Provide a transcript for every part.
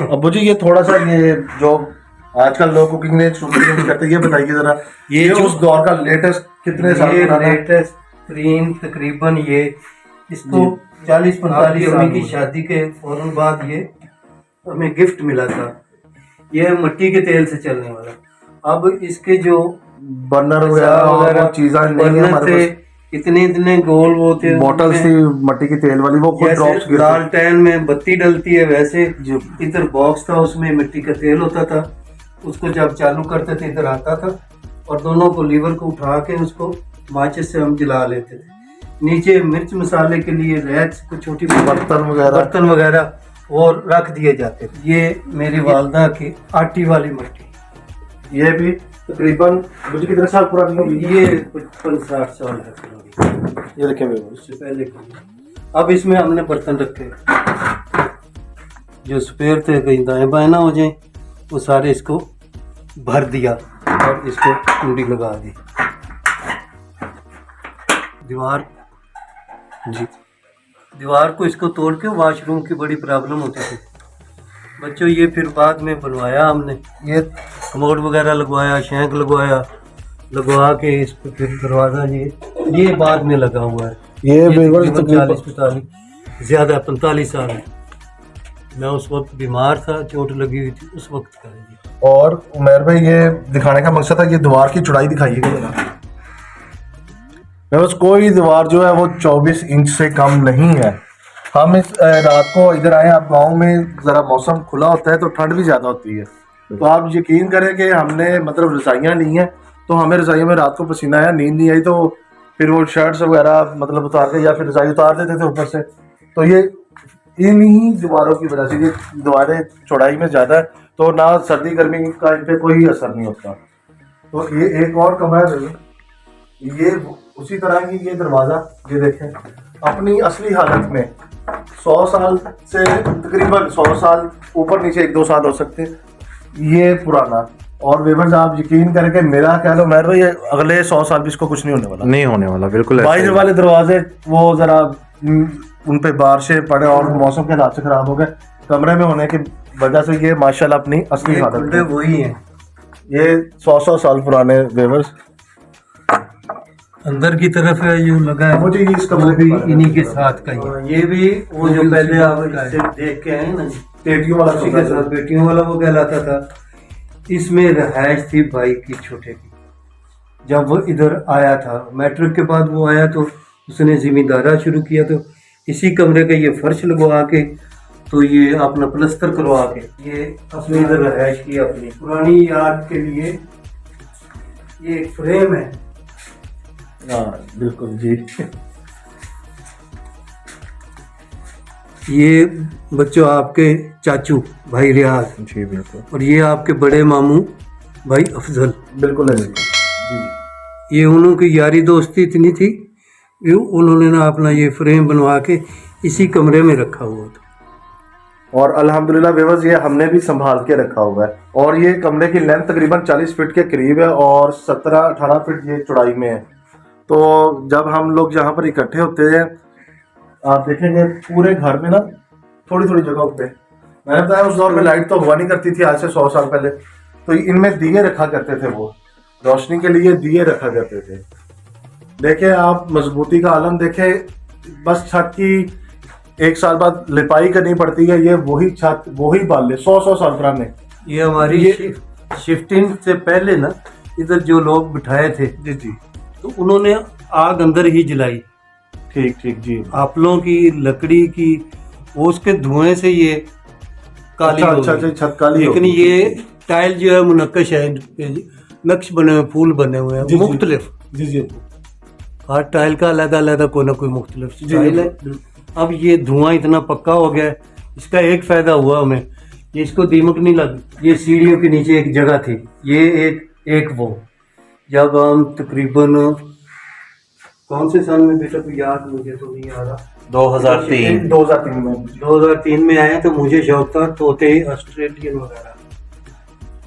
अबू जी, ये थोड़ा सा ये जो आजकल लोग कुकिंग में शुरू करते हैं, ये बताइए जरा, ये उस दौर का लेटेस्ट कितने साल पुराना? लेटेस्ट तरीन तकरीबन ये इसको 40-45 साल की शादी के फौरन बाद ये हमें गिफ्ट मिला था। ये मिट्टी के तेल से चलने वाला। अब इसके जो बर्नर वगैरह चीजें नहीं है हमारे पास। इतने गोल वो थे, बोतल थी मिट्टी की तेल वाली, वो खुद ड्रॉप्स गिरते। लालटेन में बत्ती डलती है वैसे इधर बॉक्स था, उसमें मिट्टी का तेल होता था। उसको जब चालू करते थे इधर आता था और दोनों को लीवर को उठा के उसको माचिस से हम जला लेते थे। नीचे मिर्च मसाले के लिए रैक्स को छोटी बर्तन वगैरह और रख दिए जाते थे। ये मेरी वालदा की आटी वाली मिट्टी, ये भी तकरीबन मुझे कितने साल पुरानी होगी? ये 50-60 साल है। ये देखें उससे पहले अब इसमें हमने बर्तन रखे जो स्पेयर थे, कहीं दाएं बाएं ना हो जाए, वो सारे इसको भर दिया और इसको कुंडी लगा दी। दीवार को इसको तोड़ के वॉशरूम की बड़ी प्रॉब्लम होती थी बच्चों। ये फिर बाद में बनवाया हमने, ये कमोड वगैरह लगवाया, शैंक लगवा के इस पर फिर दरवाज़ा ये बाद में लगा हुआ है। ये 40-45 ज़्यादा 45 साल है। मैं उस वक्त बीमार था, चोट लगी हुई थी उस वक्त का है। और उमर भाई, ये दिखाने का मकसद था, ये दीवार की चौड़ाई दिखाइएगा जरा। बस कोई दीवार जो है वो 24 इंच से कम नहीं है। हम इस रात को इधर आए, आप गांव में ज़रा मौसम खुला होता है तो ठंड भी ज़्यादा होती है। तो आप यकीन करें कि हमने मतलब रज़ाइयाँ ली हैं, तो हमें रज़ाइयों में रात को पसीना आया, नींद नहीं आई, तो फिर वो शर्ट्स वगैरह मतलब उतार के या फिर रज़ाई उतार देते थे ऊपर से। तो ये इन्हीं दीवारों की वजह से, ये दीवारें चौड़ाई में ज़्यादा है तो ना सर्दी गर्मी का इन पर कोई असर नहीं होता। तो ये एक और कमरा है, ये उसी तरह की, ये दरवाज़ा ये देखें अपनी असली हालत में 100 साल से तकरीबन 100 साल, ऊपर नीचे 1-2 साल हो सकते हैं, ये पुराना। और वेवर्स, आप यकीन करें कि मेरा कह लो मेरे भाई, अगले 100 साल भी इसको कुछ नहीं होने वाला। बिल्कुल बाहर वाले दरवाजे वो ज़रा उन पे बारिशें पड़े और मौसम के हालात से ख़राब हो गए, कमरे में होने की वजह से ये माशाल्लाह अपनी असली हालत में वही है। ये 100 साल पुराने वेवर्स। अंदर की तरफ है जो लगा है, मुझे इस कमरे भी इन्हीं के साथ का ही। ये भी वो जो पहले आप देख के आए ना, पेटियों वाला, उसी के साथ पेटियों वाला वो कहलाता था। इसमें रहायश थी भाई की छोटे की। जब वो इधर आया था मैट्रिक के बाद वो आया तो उसने जिम्मेदारा शुरू किया, तो इसी कमरे का ये फर्श लगवा के, तो ये अपना प्लस्तर करवा के ये अपनी इधर रहायश की अपनी पुरानी याद के लिए। ये एक फ्रेम है। हाँ बिल्कुल जी। ये बच्चों आपके चाचू भाई रियाज जी बिल्कुल, और ये आपके बड़े मामू भाई अफजल। बिल्कुल है जी। ये उनकी यारी दोस्ती इतनी थी, उन्होंने ना अपना ये फ्रेम बनवा के इसी कमरे में रखा हुआ था। और अल्हम्दुलिल्लाह व्यूअर्स, ये हमने भी संभाल के रखा हुआ है। और ये कमरे की लेंथ तकरीबन 40 फीट के करीब है और 17-18 फीट ये चौड़ाई में है। तो जब हम लोग यहाँ पर इकट्ठे होते हैं, आप देखेंगे पूरे घर में ना थोड़ी थोड़ी जगहों पे, मैंने बताया उस दौर में लाइट तो हुआ नहीं करती थी, आज से 100 साल पहले। तो इनमें दिए रखा करते थे, वो रोशनी के लिए दिए रखा करते थे। देखें आप मजबूती का आलम देखें, बस छत की 1 साल बाद लिपाई करनी पड़ती है, ये वही छत वही बाले 100 साल पुराने। ये हमारी शिफ्टिंग से पहले ना इधर जो लोग बिठाए थे जी, तो उन्होंने आग अंदर ही जलाई। ठीक जी। आपलों की लकड़ी की उसके धुएं से ये काली हो गई। अच्छा छत काली। लेकिन ये टाइल जो है मुनक्कश है, नक्श बने हुए, फूल बने हुए हैं मुख्तलिफ। जी। हर टाइल का अलग कोई ना कोई मुख्तलिफ टाइल है। अब ये धुआं इतना पक्का हो गया है, इसका एक फायदा हुआ हमें, ये इसको दीमक नहीं लगी। ये सीढ़ियों के नीचे एक जगह थी, ये एक वो जब हम तकरीबन कौन से साल में बेटा, कोई याद मुझे तो नहीं आ रहा, 2003 में आए तो मुझे शौक था तोते ऑस्ट्रेलियन वगैरह,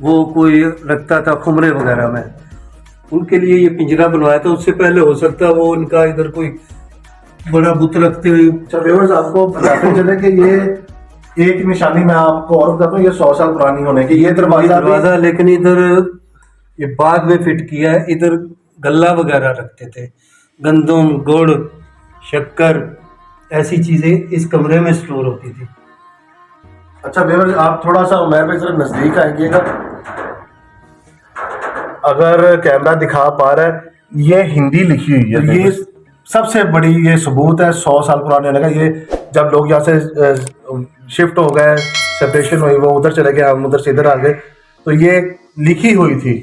वो कोई रखता था खुमरे वगैरह में, उनके लिए ये पिंजरा बनवाया था। उससे पहले हो सकता वो उनका इधर कोई बड़ा बुत रखते हुए। व्यूअर्स, आपको बताते चले कि ये एक निशानी मैं आपको और बताता हूँ, ये 100 साल पुरानी होने की। ये दरवाजा भी- दरवाजा, लेकिन इधर ये बाद में फिट किया है। इधर गल्ला वगैरह रखते थे, गंदम, गुड़, शक्कर, ऐसी चीजें इस कमरे में स्टोर होती थी। अच्छा व्यूअर्स, आप थोड़ा सा उमर पे जरा नजदीक आएंगेगा, अगर कैमरा दिखा पा रहा है, ये हिंदी लिखी हुई है। ये सबसे बड़ी ये सबूत है 100 साल पुराने होने का। ये जब लोग यहाँ से शिफ्ट हो गए, सेपरेशन हुई, वो उधर चले गए, हम उधर से इधर आ गए, तो ये लिखी हुई थी।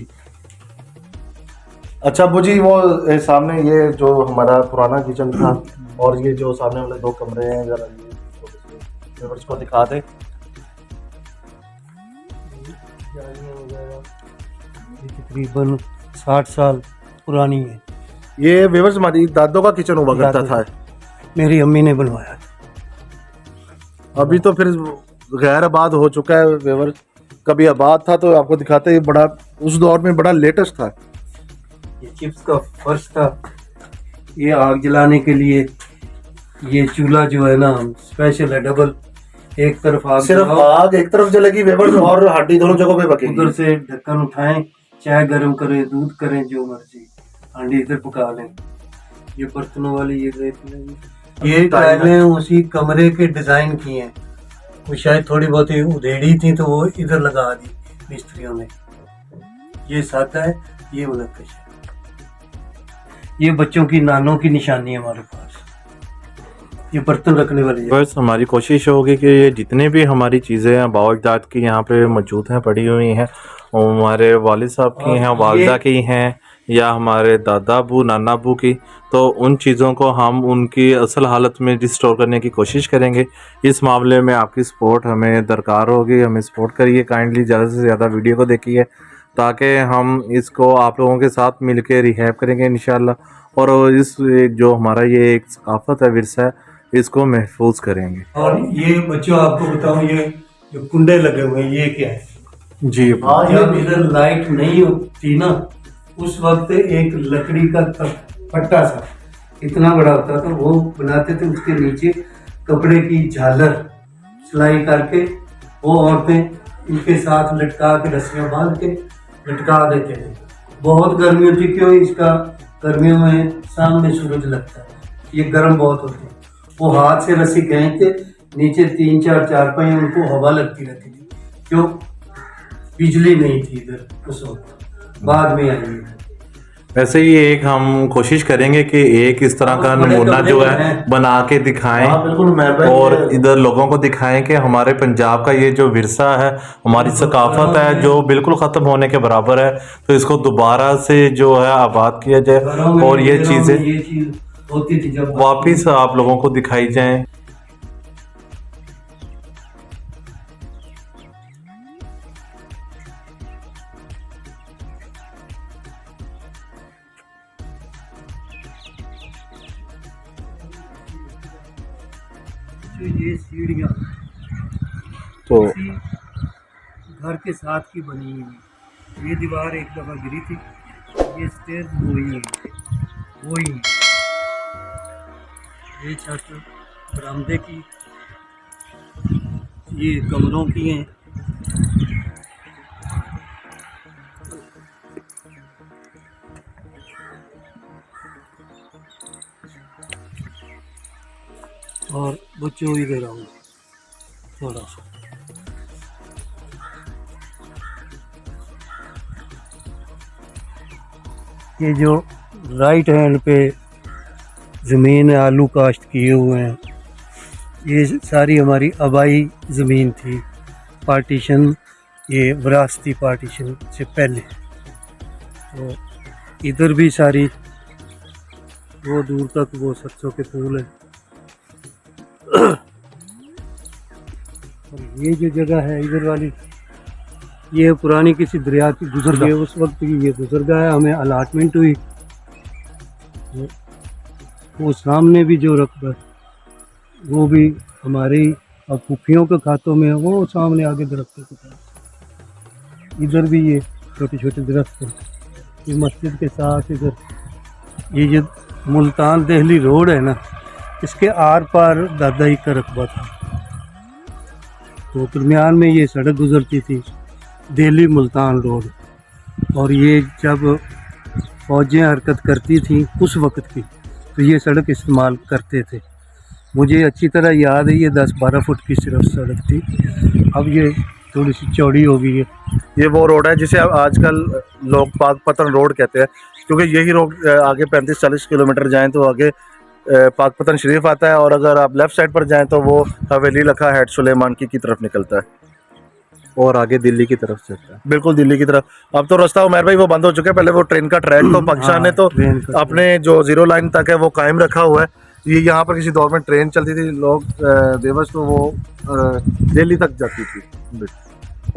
अच्छा अब्बू जी, वो सामने ये जो हमारा पुराना किचन था और ये जो सामने वाले 2 कमरे हैं, जरा ये व्यूअर्स को दिखा दे। तकरीबन 60 साल पुरानी है। ये व्यूअर्स हमारी दादों का किचन हुआ करता था, मेरी अम्मी ने बनवाया। अभी तो फिर गैर आबाद हो चुका है व्यूअर्स। कभी आबाद था तो आपको दिखाते हैं, ये बड़ा उस दौर में बड़ा लेटेस्ट था। ये चिप्स का फर्श था। ये आग जलाने के लिए ये चूल्हा जो है ना स्पेशल है, डबल। एक तरफ आग सिर्फ जलाओ, आग एक तरफ जलेगी व्यूअर्स, और हड्डी दोनों जगहों पे पकेगी। उधर से ढक्कन उठाएं, चाय गर्म करें, दूध करें, जो मर्जी, हांडी इधर पका लें। ये बर्तनों वाली ये देख लें, ये टाइलें उसी कमरे के डिजाइन की हैं। वो शायद थोड़ी बहुत ही उधेड़ी थी तो वो इधर लगा दी मिस्त्रियों ने। ये सादा है, ये मुनक्कश है। ये बच्चों की नानों की निशानी है हमारे पास। ये बर्तन रखने वाली है। बस हमारी कोशिश होगी कि ये जितने भी हमारी चीज़ें हैं बाबा अजदाद की यहाँ पे मौजूद हैं, पड़ी हुई हैं, और हमारे वालिद साहब की हैं, वालदा की हैं, या हमारे दादा अबू, नाना अबू की, तो उन चीज़ों को हम उनकी असल हालत में रिस्टोर करने की कोशिश करेंगे। इस मामले में आपकी सपोर्ट हमें दरकार होगी। हमें सपोर्ट करिए काइंडली, ज़्यादा से ज़्यादा वीडियो को देखिए, ताकि हम इसको आप लोगों के साथ मिल के रिहैब करेंगे इंशाल्लाह। और इस जो हमारा ये एक सकाफत है, विरसा है, इसको महफूज करेंगे। और ये बच्चों आपको बताऊं, ये जो कुंडे लगे हुए हैं, ये क्या है? जी हाँ, जब इधर लाइट नहीं होती ना, उस वक्त एक लकड़ी का फट्टा सा इतना बड़ा होता था, वो बनाते थे। उसके नीचे कपड़े की झालर सिलाई करके वो औरतें इनके साथ लटका के रस्सियां बांध के लटका देते थे। बहुत गर्मी होती, क्यों? इसका गर्मियों में सामने सूरज लगता है, ये गर्म बहुत होते हैं। वो हाथ से रस्सी खींचते, नीचे 3-4 चारपाई, उनको हवा लगती रहती थी। क्यों? बिजली नहीं थी इधर उस वक्त, बाद में आई है। वैसे ही एक हम कोशिश करेंगे कि एक इस तरह का नमूना जो है बना के दिखाएं, हाँ बिल्कुल मैं और इधर लोगों को दिखाएं कि हमारे पंजाब का ये जो विरसा है, हमारी सकाफत है, जो बिल्कुल ख़त्म होने के बराबर है, तो इसको दोबारा से जो है आबाद किया जाए और ये चीज़ें ये चीज होती थी जब वापिस आप लोगों को दिखाई जाएं। जो ये सीढ़ियाँ तो घर के साथ की बनी हुई है। ये दीवार एक दफ़ा गिरी थी, ये स्टेज वही है। ये छत बरामदे की, ये कमरों की हैं। और बच्चों इधर आओ थोड़ा सा। ये जो राइट हैंड पे ज़मीन है, आलू काश्त किए हुए हैं, ये सारी हमारी आबाई ज़मीन थी। पार्टीशन, ये विरासती पार्टीशन से पहले। तो इधर भी सारी वो दूर तक वो सरसों के फूल है। और ये जो जगह है इधर वाली, ये पुरानी किसी दरिया की गुजर गई, उस वक्त की ये गुजर गया है, हमें अलाटमेंट हुई। वो सामने भी जो रकबा वो भी हमारी और फूफियों के खातों में है, वो सामने आगे दरख्तों के पास। इधर भी ये छोटे छोटे दरख्त हैं। ये मस्जिद के साथ इधर ये जो मुल्तान दिल्ली रोड है ना, इसके आर पार दादाई का रकबा था। तो दरमियान में ये सड़क गुजरती थी, दिल्ली मुल्तान रोड। और ये जब फौजें हरकत करती थी उस वक्त की, तो ये सड़क इस्तेमाल करते थे। मुझे अच्छी तरह याद है, ये 10-12 फुट की सिर्फ सड़क थी, अब ये थोड़ी सी चौड़ी हो गई है। ये वो रोड है जिसे अब आजकल लोग पाकपतन रोड कहते हैं, क्योंकि यही रोड आगे 35-40 किलोमीटर जाएं तो आगे पाकपतन शरीफ आता है, और अगर आप लेफ़्ट साइड पर जाएं तो वो हवेली लखा हेड सुलेमान की तरफ निकलता है और आगे दिल्ली की तरफ चलता है। बिल्कुल दिल्ली की तरफ। अब तो रास्ता उमर भाई वो बंद हो चुका है, पहले वो ट्रेन का ट्रैक तो पाकिस्तान ने तो ट्रेन का अपने जो जीरो लाइन तक है वो कायम रखा हुआ है। ये यहाँ पर किसी दौर में ट्रेन चलती थी, लोग बेबस तो वो दिल्ली तक जाती थी,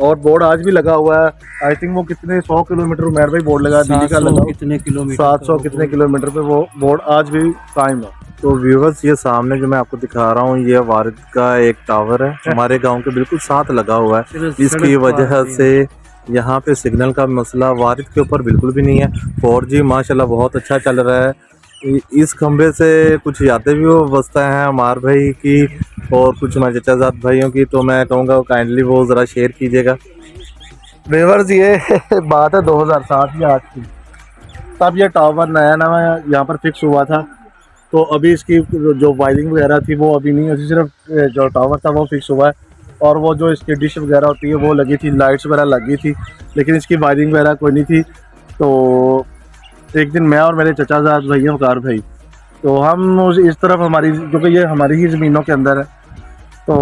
और बोर्ड आज भी लगा हुआ है। आई थिंक वो कितने 100 किलोमीटर उमर भाई बोर्ड लगा, दिल्ली का लगा कितने किलोमीटर 700 कितने किलोमीटर पे वो बोर्ड आज भी कायम है। तो व्यूवर्स, ये सामने जो मैं आपको दिखा रहा हूँ, ये वारिद का एक टावर है, हमारे गांव के बिल्कुल साथ लगा हुआ है। इसकी वजह से यहाँ पे सिग्नल का मसला वारिद के ऊपर बिल्कुल भी नहीं है। 4G माशाल्लाह बहुत अच्छा चल रहा है। इस खंबे से कुछ यादें भी वो बसता हैं अमार भाई की और कुछ हमारे चचाजाद भाइयों की, तो मैं कहूँगा काइंडली वो ज़रा शेयर कीजिएगा। वेवर्स, ये बात है 2007 या 8 की, तब ये टावर नया नया यहाँ पर फिक्स हुआ था। तो अभी इसकी जो वायरिंग वगैरह थी वो अभी नहीं है, सिर्फ जो टावर था वो फिक्स हुआ है, और वो जो इसकी डिश वगैरह होती है वो लगी थी, लाइट्स वगैरह लगी थी, लेकिन इसकी वायरिंग वगैरह कोई नहीं थी। तो एक दिन मैं और मेरे चचाजाद भाई वकार भाई, तो हम इस तरफ हमारी, क्योंकि ये हमारी ही ज़मीनों के अंदर है, तो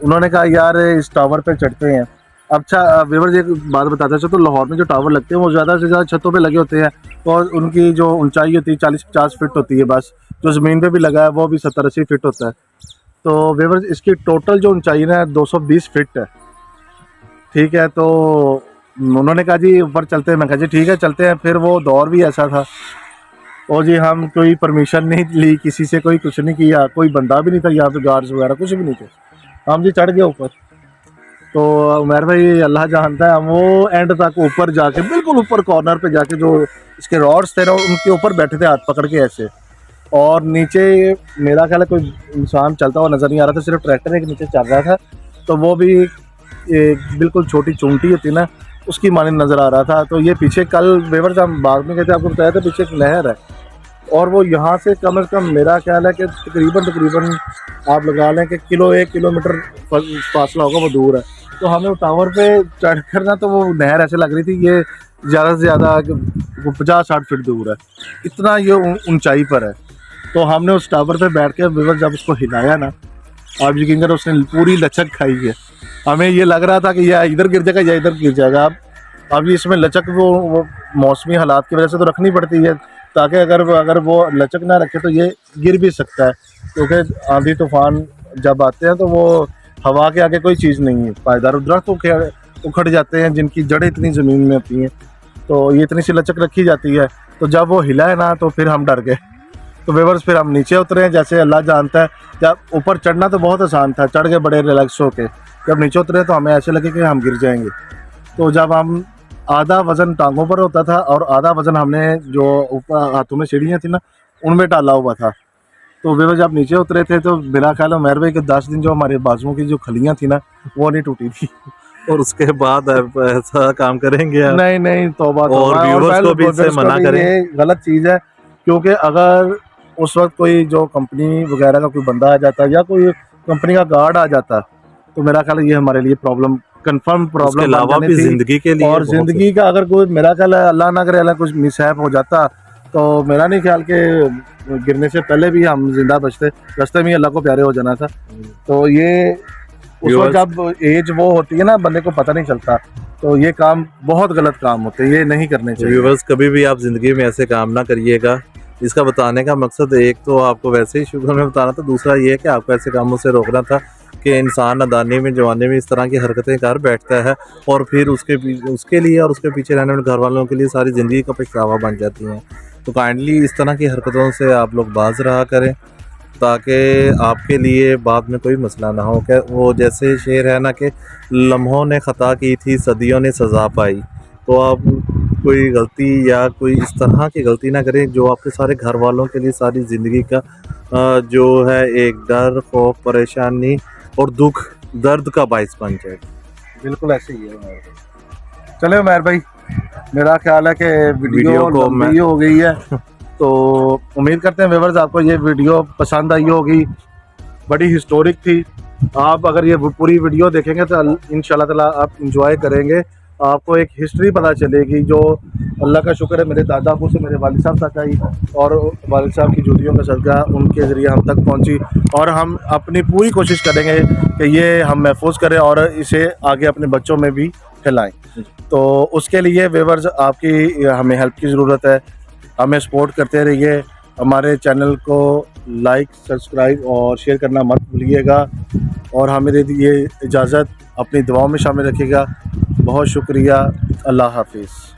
उन्होंने कहा यार इस टावर पे चढ़ते हैं। अच्छा व्यूअर्स, एक बात बताता है, तो लाहौर में जो टावर लगते हैं वो ज़्यादा से ज़्यादा छतों पे लगे होते हैं, और उनकी जो ऊंचाई होती है 40-50 फीट होती है बस। जो ज़मीन पे भी लगा है वो भी 70-80 फीट होता है। तो व्यूअर्स, इसकी टोटल जो ऊंचाई है 220 फीट है, ठीक है। तो उन्होंने कहा जी ऊपर चलते हैं, मैं कहा जी ठीक है चलते हैं। फिर वो दौर भी ऐसा था, और जी हम कोई परमिशन नहीं ली किसी से, कोई कुछ नहीं किया, कोई बंदा भी नहीं था यहाँ पे, गार्ड्स वगैरह कुछ भी नहीं थे। हम जी चढ़ गए ऊपर। तो उमर भाई अल्लाह जानता है, हम वो एंड तक ऊपर जाके, बिल्कुल ऊपर कॉर्नर पे जाके जो इसके रॉड्स थे ना उनके ऊपर बैठे थे हाथ पकड़ के ऐसे, और नीचे मेरा ख्याल है कोई इंसान चलता हुआ नज़र नहीं आ रहा था, सिर्फ ट्रैक्टर एक नीचे चल रहा था। तो वो भी एक बिल्कुल छोटी चूंटी होती ना उसकी माने नज़र आ रहा था। तो ये पीछे कल वेवर हम बाग में गए थे, आपको बताया था, पीछे एक नहर है, और वो यहाँ से कम से कम मेरा ख्याल है कि तकरीबन आप लगा लें कि 1 किलोमीटर फासला होगा, वो दूर है। तो हमें टावर पे चढ़ कर ना, तो वो नहर ऐसे लग रही थी ये ज़्यादा से ज़्यादा 50-60 फीट दूर है, इतना ये ऊंचाई पर है। तो हमने उस टावर पे बैठ के वेवर जब उसको हिलाया ना, आप यकीन करो उसने पूरी लचक खाई है। हमें ये लग रहा था कि या इधर गिर जाएगा या इधर गिर जाएगा। अब इसमें लचक वो मौसमी हालात की वजह से तो रखनी पड़ती है, ताकि अगर वो लचक ना रखे तो ये गिर भी सकता है, क्योंकि आंधी तूफान जब आते हैं तो वो हवा के आगे कोई चीज़ नहीं है। पायदार दरख्त उखड़ जाते हैं जिनकी जड़ें इतनी ज़मीन में होती हैं, तो ये इतनी सी लचक रखी जाती है। तो जब वो हिला है ना तो फिर हम डर गए। तो वेवर्स, फिर हम नीचे उतरे हैं, जैसे अल्लाह जानता है। जब ऊपर चढ़ना तो बहुत आसान था, चढ़ गए बड़े रिलैक्स होके। जब नीचे उतरे तो हमें ऐसे लगे कि हम गिर जाएंगे। तो जब हम आधा वज़न टांगों पर होता था और आधा वज़न हमने जो ऊपर हाथों में सीढ़ियाँ थी ना उनमें डाला हुआ था। तो वे जब नीचे उतरे थे तो मेरा ख्याल है उमर भाई के 10 दिन जो हमारे बाजुओं की जो खलियाँ थी ना वो नहीं टूटी थी। और उसके बाद आप ऐसा काम करेंगे आप? नहीं तौबा और व्यूअर्स को भी इससे मना करें, ये गलत चीज़ है। क्योंकि अगर उस वक्त कोई जो कंपनी वगैरह का कोई बंदा आ जाता या कोई कंपनी का गार्ड आ जाता तो मेरा ख्याल है ये हमारे लिए प्रॉब्लम, कंफर्म प्रॉब्लम अलावा भी जिंदगी के लिए, और ज़िंदगी का अगर कोई, मेरा ख्याल है अल्लाह ना करे, अल्लाह कुछ मिसहैप हो जाता तो मेरा नहीं ख्याल के गिरने से पहले भी हम जिंदा बचते, रास्ते में अल्लाह को प्यारे हो जाना था। तो ये उस वक्त जब एज वो होती है ना बंदे को पता नहीं चलता, तो ये काम बहुत गलत काम होते हैं, ये नहीं करने चाहिए। व्यूअर्स, कभी भी आप ज़िंदगी में ऐसे काम ना करिएगा। इसका बताने का मकसद एक तो आपको वैसे ही शुगर में बताना था, दूसरा ये है कि आपको ऐसे कामों से रोकना था कि इंसान नादानी में जवानी में इस तरह की हरकतें कर बैठता है और फिर उसके लिए और उसके पीछे रहने वाले घर वालों के लिए सारी ज़िंदगी का पछतावा बन जाती हैं। तो काइंडली इस तरह की हरकतों से आप लोग बाज रहा करें ताकि आपके लिए बाद में कोई मसला ना हो। क्या वो जैसे शेर है ना कि लम्हों ने ख़ता की थी सदियों ने सज़ा पाई। तो आप कोई गलती या कोई इस तरह की गलती ना करें जो आपके सारे घर वालों के लिए सारी ज़िंदगी का जो है एक डर, खौफ, परेशानी और दुख दर्द का बायस बन जाए। बिल्कुल ऐसे ही है उमर भाई। चले उमर भाई, मेरा ख्याल है कि वीडियो वीडियो को लंबी हो गई है, तो उम्मीद करते हैं व्यूअर्स आपको ये वीडियो पसंद आई होगी। बड़ी हिस्टोरिक थी। आप अगर ये पूरी वीडियो देखेंगे तो इंशाल्लाह ताला आप इंजॉय करेंगे। आपको एक हिस्ट्री पता चलेगी जो अल्लाह का शुक्र है मेरे दादा अबू से मेरे वालिद साहब तक आई, और वालिद साहब की जूतियों का सदका उनके ज़रिए हम तक पहुंची। और हम अपनी पूरी कोशिश करेंगे कि ये हम महफूज करें और इसे आगे अपने बच्चों में भी फैलाएं। तो उसके लिए व्यूअर्स आपकी हमें हेल्प की ज़रूरत है। हमें सपोर्ट करते रहिए। हमारे चैनल को लाइक, सब्सक्राइब और शेयर करना मत भूलिएगा। और हमें दे दीजिए इजाज़त, अपनी दुआओं में शामिल रखिएगा। बहुत शुक्रिया। अल्लाह हाफिज़।